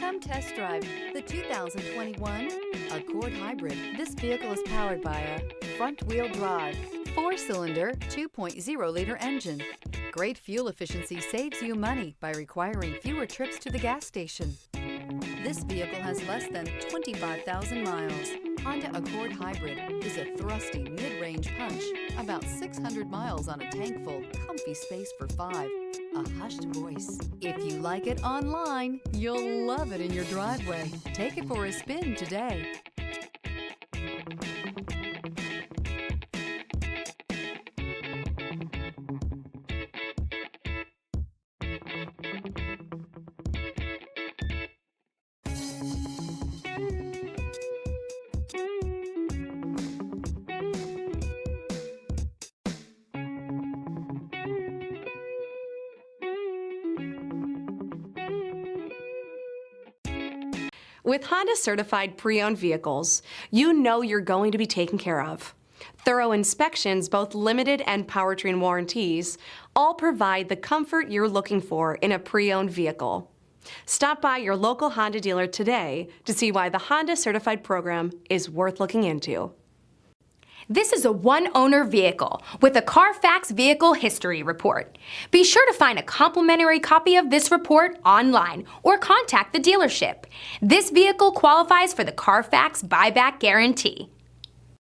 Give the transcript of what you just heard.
Come test drive the 2021 Accord Hybrid. This vehicle is powered by a front-wheel drive, 4-cylinder, 2.0-liter engine. Great fuel efficiency saves you money by requiring fewer trips to the gas station. This vehicle has less than 25,000 miles. Honda Accord Hybrid is a thrusty mid-range punch, about 600 miles on a tank full, comfy space for 5. A hushed voice. If you like it online, you'll love it in your driveway. Take it for a spin today. With Honda certified pre-owned vehicles, you know you're going to be taken care of. Thorough inspections, both limited and powertrain warranties, all provide the comfort you're looking for in a pre-owned vehicle. Stop by your local Honda dealer today to see why the Honda certified program is worth looking into. This is a one-owner vehicle with a CARFAX Vehicle History Report. Be sure to find a complimentary copy of this report online or contact the dealership. This vehicle qualifies for the CARFAX Buyback Guarantee.